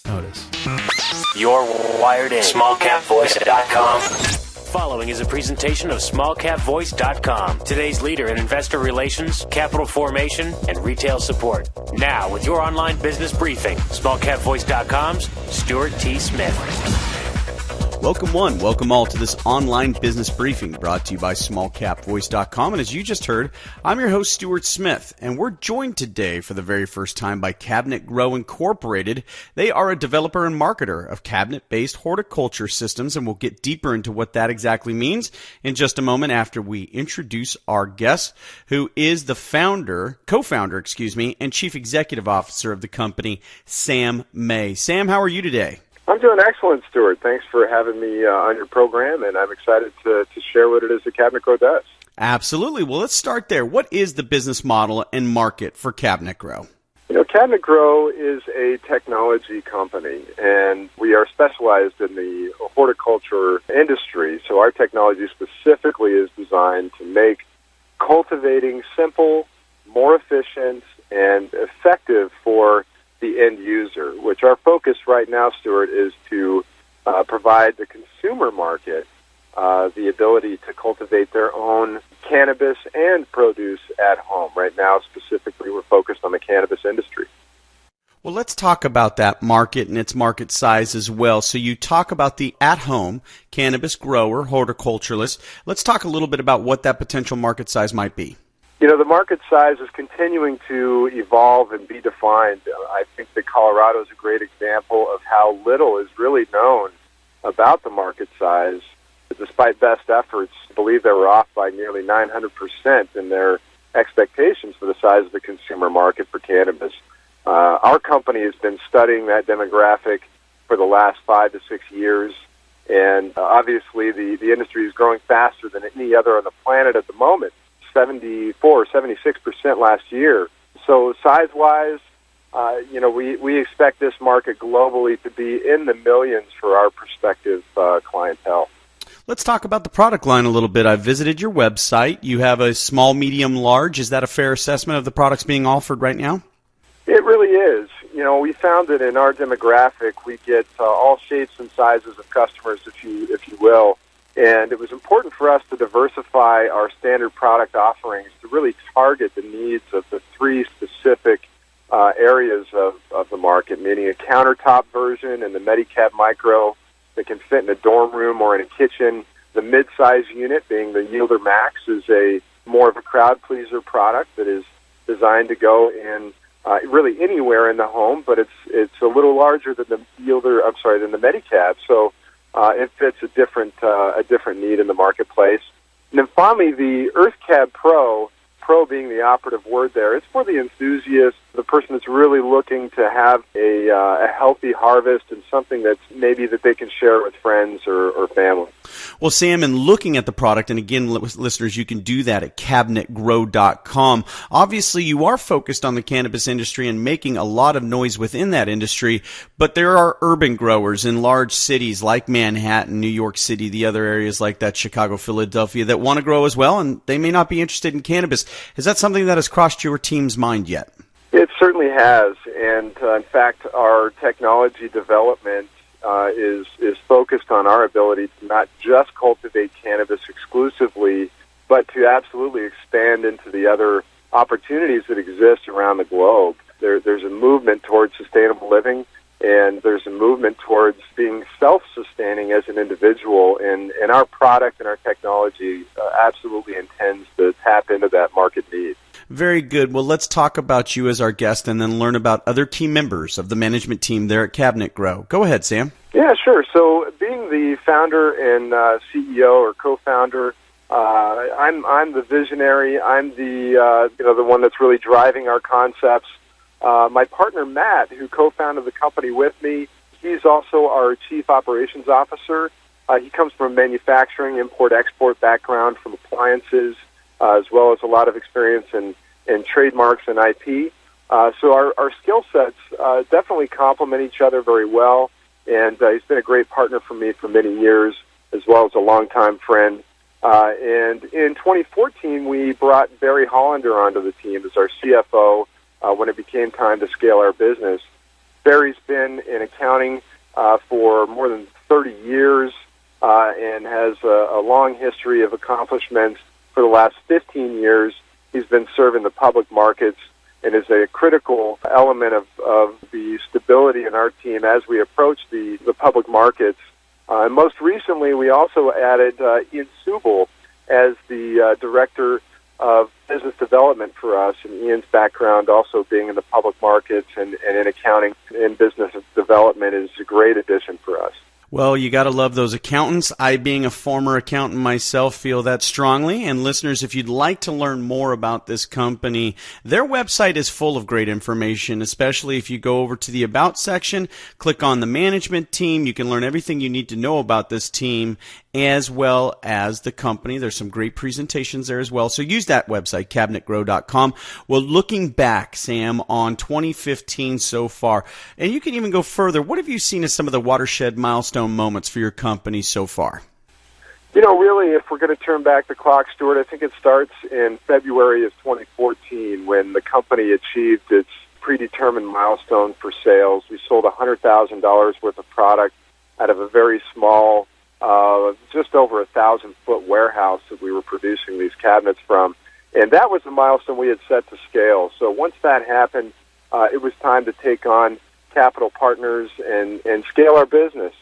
Notice. You're wired in. SmallCapVoice.com. Following is a presentation of SmallCapVoice.com, today's leader in investor relations, capital formation, and retail support. Now, with your online business briefing, SmallCapVoice.com's Stuart T. Smith. Welcome one, welcome all to this online business briefing brought to you by SmallCapVoice.com. And as you just heard, I'm your host, Stuart Smith, and we're joined today for the very first time by Cabinet Grow Incorporated. They are a developer and marketer of cabinet-based horticulture systems, and we'll get deeper into what that exactly means in just a moment after we introduce our guest, who is the co-founder, and chief executive officer of the company, Sam May. Sam, how are you today? I'm doing excellent, Stuart. Thanks for having me on your program, and I'm excited to share what it is that Cabinet Grow does. Absolutely. Well, let's start there. What is the business model and market for Cabinet Grow? Cabinet Grow is a technology company, and we are specialized in the horticulture industry. So our technology specifically is designed to make cultivating simple, more efficient, and effective for the end user, which our focus right now, Stuart, is to provide the consumer market the ability to cultivate their own cannabis and produce at home. Right now, specifically, we're focused on the cannabis industry. Well, let's talk about that market and its market size as well. So you talk about the at-home cannabis grower, horticulturalist. Let's talk a little bit about what that potential market size might be. The market size is continuing to evolve and be defined. I think that Colorado is a great example of how little is really known about the market size. Despite best efforts, I believe they were off by nearly 900% in their expectations for the size of the consumer market for cannabis. Our company has been studying that demographic for the last 5 to 6 years, and obviously the industry is growing faster than any other on the planet at the moment. 76% last year. So size-wise, we expect this market globally to be in the millions for our prospective clientele. Let's talk about the product line a little bit. I visited your website. You have a small, medium, large. Is that a fair assessment of the products being offered right now? It really is. We found that in our demographic, we get all shapes and sizes of customers, if you will. And it was important for us to diversify our standard product offerings to really target the needs of the three specific areas of the market, meaning a countertop version and the Medicab Micro that can fit in a dorm room or in a kitchen. The mid-size unit, being the Yielder Max, is a more of a crowd pleaser product that is designed to go in really anywhere in the home, but it's a little larger than the Medicab. So it fits a different need in the marketplace. And then finally, the EarthCab Pro being the operative word there, it's for the enthusiast, the person that's really looking to have a healthy harvest and something that's maybe that they can share with friends or family. Well, Sam, in looking at the product, and again, listeners, you can do that at cabinetgrow.com. Obviously, you are focused on the cannabis industry and making a lot of noise within that industry, but there are urban growers in large cities like Manhattan, New York City, the other areas like that, Chicago, Philadelphia, that want to grow as well, and they may not be interested in cannabis. Is that something that has crossed your team's mind yet? It certainly has, and in fact, our technology development is focused on our ability to not just cultivate cannabis exclusively, but to absolutely expand into the other opportunities that exist around the globe. There's a movement towards sustainable living, and there's a movement towards being self-sustaining as an individual, and our product and our technology absolutely intends to tap into that market need. Very good. Well, let's talk about you as our guest and then learn about other team members of the management team there at Cabinet Grow. Go ahead, Sam. Yeah, sure. So being the founder and CEO or co-founder, I'm the visionary. I'm the one that's really driving our concepts. My partner, Matt, who co-founded the company with me, he's also our chief operations officer. He comes from a manufacturing, import-export background from appliances, as well as a lot of experience in trademarks and IP. So our skill sets definitely complement each other very well, and he's been a great partner for me for many years, as well as a longtime friend. And in 2014, we brought Barry Hollander onto the team as our CFO when it became time to scale our business. Barry's been been in accounting for more than 30 years and has a long history of accomplishments. For the last 15 years, he's been serving the public markets and is a critical element of the stability in our team as we approach the public markets. And most recently, we also added Ian Subel as the director of business development for us, and Ian's background also being in the public markets and in accounting and business development is a great addition for us. Well, you got to love those accountants. I, being a former accountant myself, feel that strongly. And listeners, if you'd like to learn more about this company, their website is full of great information, especially if you go over to the About section, click on the management team. You can learn everything you need to know about this team as well as the company. There's some great presentations there as well. So use that website, cabinetgrow.com. Well, looking back, Sam, on 2015 so far, and you can even go further, what have you seen as some of the watershed milestone moments for your company so far? You know, really, if we're going to turn back the clock, Stuart, I think it starts in February of 2014 when the company achieved its predetermined milestone for sales. We sold $100,000 worth of product out of a very small, just over 1,000-foot warehouse that we were producing these cabinets from. And that was the milestone we had set to scale. So once that happened, it was time to take on capital partners and scale our business.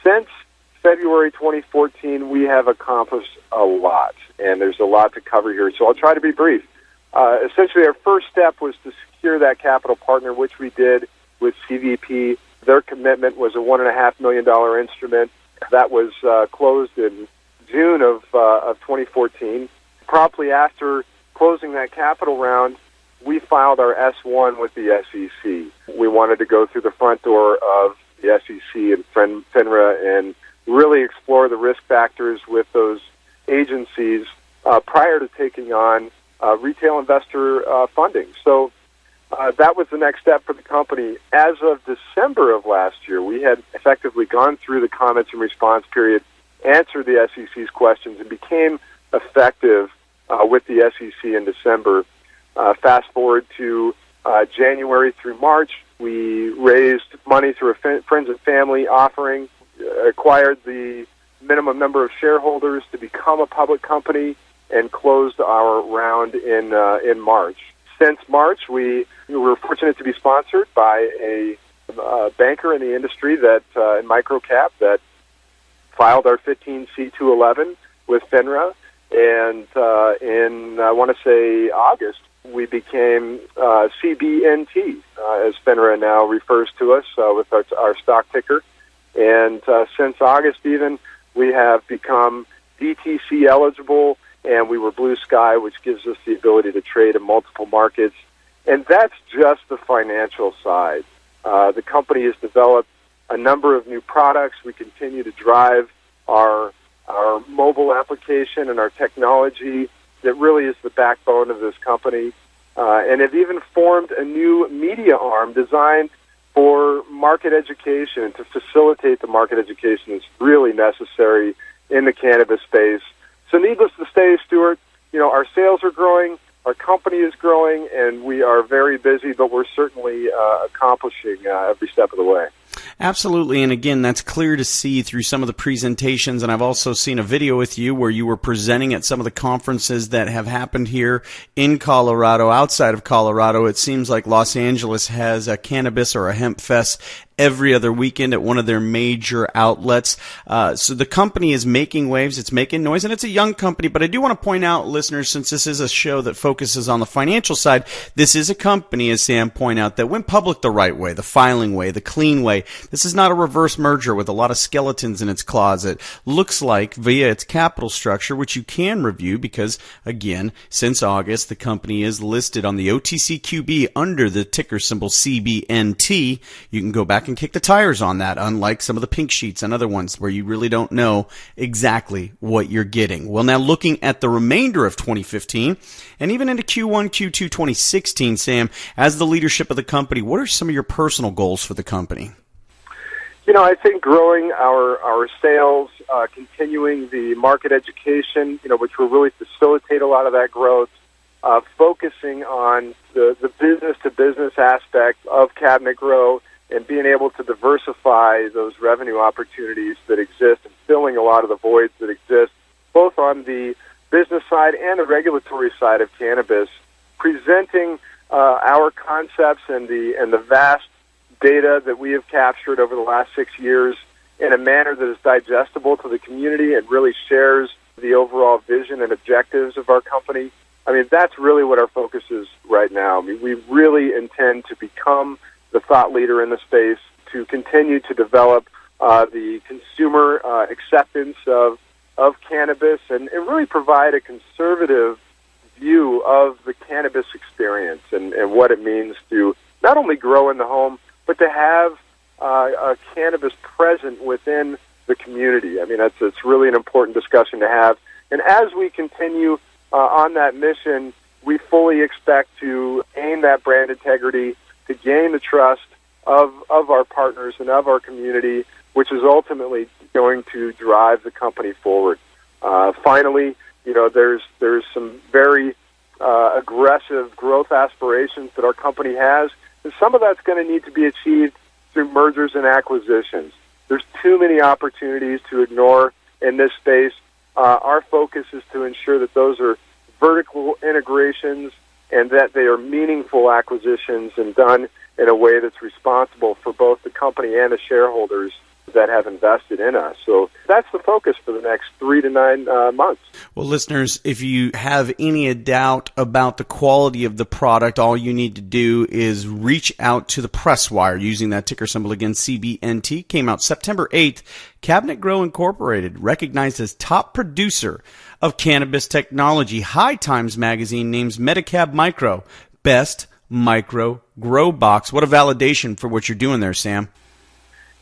Since February 2014, we have accomplished a lot, and there's a lot to cover here, so I'll try to be brief. Essentially, our first step was to secure that capital partner, which we did with CVP. Their commitment was a $1.5 million instrument that was closed in June of 2014. Promptly after closing that capital round, we filed our S-1 with the SEC. We wanted to go through the front door of the SEC and FINRA and really explore the risk factors with those agencies prior to taking on retail investor funding. So that was the next step for the company. As of December of last year, we had effectively gone through the comments and response period, answered the SEC's questions, and became effective with the SEC in December. Fast forward to January through March, we raised money through a friends and family offering, acquired the minimum number of shareholders to become a public company, and closed our round in March. Since March, we were fortunate to be sponsored by a banker in the industry that in microcap that filed our 15C211 with FINRA, and in I want to say August, we became CBNT, as FINRA now refers to us, with our stock ticker. And since August even, we have become DTC eligible, and we were Blue Sky, which gives us the ability to trade in multiple markets. And that's just the financial side. The company has developed a number of new products. We continue to drive our mobile application and our technology that really is the backbone of this company, and have even formed a new media arm designed for market education to facilitate the market education that's really necessary in the cannabis space. So needless to say, Stuart, our sales are growing, our company is growing, and we are very busy, but we're certainly accomplishing every step of the way. Absolutely, and again, that's clear to see through some of the presentations, and I've also seen a video with you where you were presenting at some of the conferences that have happened here in Colorado, outside of Colorado. It seems like Los Angeles has a cannabis or a hemp fest every other weekend at one of their major outlets. So the company is making waves, it's making noise, and it's a young company. But I do want to point out, listeners, since this is a show that focuses on the financial side, this is a company, as Sam pointed out, that went public the right way, the filing way, the clean way. This is not a reverse merger with a lot of skeletons in its closet. Looks like via its capital structure, which you can review because, again, since August, the company is listed on the OTCQB under the ticker symbol CBNT. You can go back and kick the tires on that, unlike some of the pink sheets and other ones where you really don't know exactly what you're getting. Well, now looking at the remainder of 2015 and even into Q1, Q2 2016, Sam, as the leadership of the company, what are some of your personal goals for the company? I think growing our sales, continuing the market education, which will really facilitate a lot of that growth, focusing on the business-to-business aspect of Cabinet Grow, and being able to diversify those revenue opportunities that exist and filling a lot of the voids that exist, both on the business side and the regulatory side of cannabis, presenting our concepts and the vast data that we have captured over the last 6 years in a manner that is digestible to the community and really shares the overall vision and objectives of our company. I mean, that's really what our focus is right now. I mean, we really intend to become the thought leader in the space, to continue to develop the consumer acceptance of cannabis and really provide a conservative view of the cannabis experience and what it means to not only grow in the home, but to have a cannabis present within the community. I mean, it's really an important discussion to have. And as we continue on that mission, we fully expect to aim that brand integrity, to gain the trust of our partners and of our community, which is ultimately going to drive the company forward. Finally, there's some very aggressive growth aspirations that our company has, and some of that's going to need to be achieved through mergers and acquisitions. There's too many opportunities to ignore in this space. Our focus is to ensure that those are vertical integrations and that they are meaningful acquisitions and done in a way that's responsible for both the company and the shareholders that have invested in us. So that's the focus for the next 3 to 9 months. Well, listeners, if you have any doubt about the quality of the product, all you need to do is reach out to the press wire using that ticker symbol again, CBNT. Came out September 8th. Cabinet Grow Incorporated, recognized as top producer of cannabis technology. High Times magazine names Metacab Micro best micro grow box. What a validation for what you're doing there, Sam.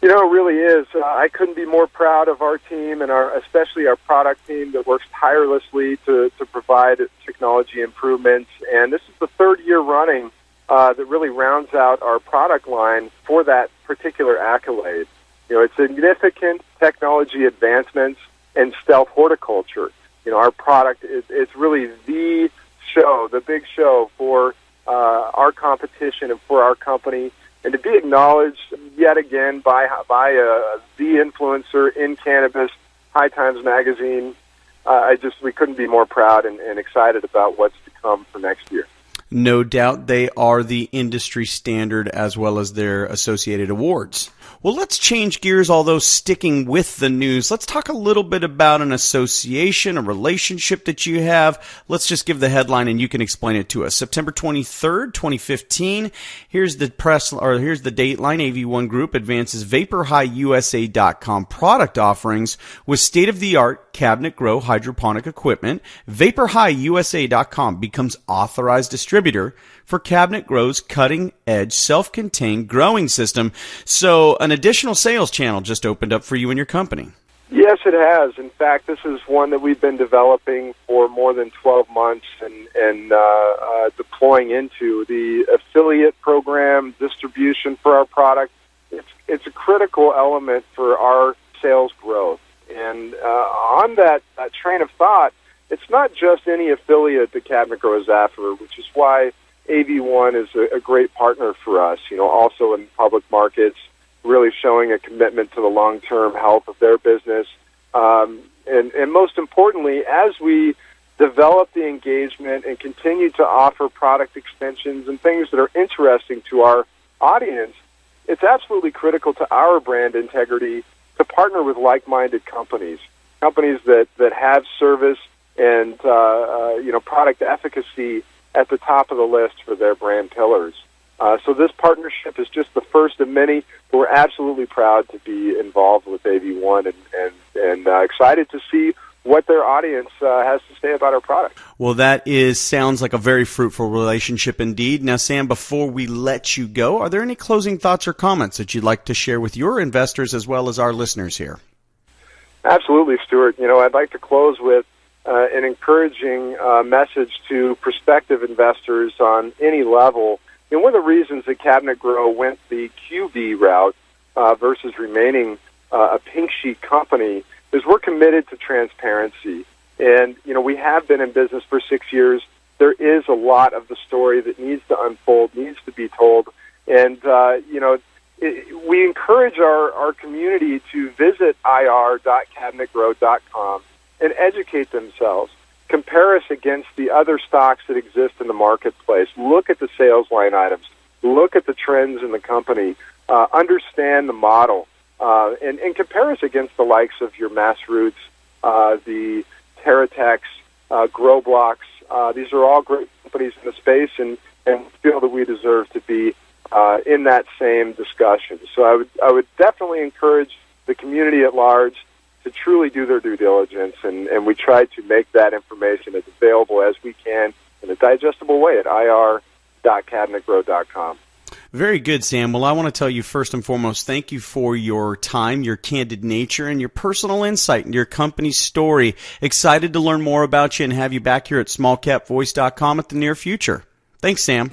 It really is. I couldn't be more proud of our team and especially our product team that works tirelessly to provide technology improvements. And this is the third year running that really rounds out our product line for that particular accolade. It's significant technology advancements in stealth horticulture. Our product it's really the show, the big show for our competition and for our company. And to be acknowledged yet again by the influencer in cannabis, High Times magazine, we couldn't be more proud and excited about what's to come for next year. No doubt they are the industry standard as well as their associated awards. Well, let's change gears, although sticking with the news. Let's talk a little bit about an association, a relationship that you have. Let's just give the headline and you can explain it to us. September 23rd, 2015. Here's the dateline. AV1 Group advances VaporHighUSA.com product offerings with state-of-the-art cabinet grow hydroponic equipment. VaporHighUSA.com becomes authorized distributor for Cabinet Grow's cutting-edge, self-contained growing system. So an additional sales channel just opened up for you and your company. Yes, it has. In fact, this is one that we've been developing for more than 12 months and deploying into the affiliate program distribution for our product. It's a critical element for our sales growth. And on that train of thought, it's not just any affiliate that Cabinet Grow is after, which is why AV1 is a great partner for us, also in public markets, really showing a commitment to the long-term health of their business. And most importantly, as we develop the engagement and continue to offer product extensions and things that are interesting to our audience, it's absolutely critical to our brand integrity to partner with like-minded companies that have service and product efficacy at the top of the list for their brand pillars. So this partnership is just the first of many. We're absolutely proud to be involved with AV1 and excited to see what their audience has to say about our product. Well, sounds like a very fruitful relationship indeed. Now, Sam, before we let you go, are there any closing thoughts or comments that you'd like to share with your investors as well as our listeners here? Absolutely, Stuart. I'd like to close with an encouraging message to prospective investors on any level. And one of the reasons that Cabinet Grow went the QB route versus remaining a pink sheet company is we're committed to transparency. And, we have been in business for 6 years. There is a lot of the story that needs to unfold, needs to be told. And, we encourage our community to visit ir.cabinetgrow.com and educate themselves. Compare us against the other stocks that exist in the marketplace. Look at the sales line items. Look at the trends in the company. Understand the model. And compare us against the likes of your Massroots, the TerraTex, Grow Blocks. These are all great companies in the space, and feel that we deserve to be in that same discussion. So I would definitely encourage the community at large to truly do their due diligence, and we try to make that information as available as we can in a digestible way at ir.cabinetgrow.com. Very good, Sam. Well, I want to tell you first and foremost, thank you for your time, your candid nature, and your personal insight into your company's story. Excited to learn more about you and have you back here at smallcapvoice.com at the near future. Thanks, Sam.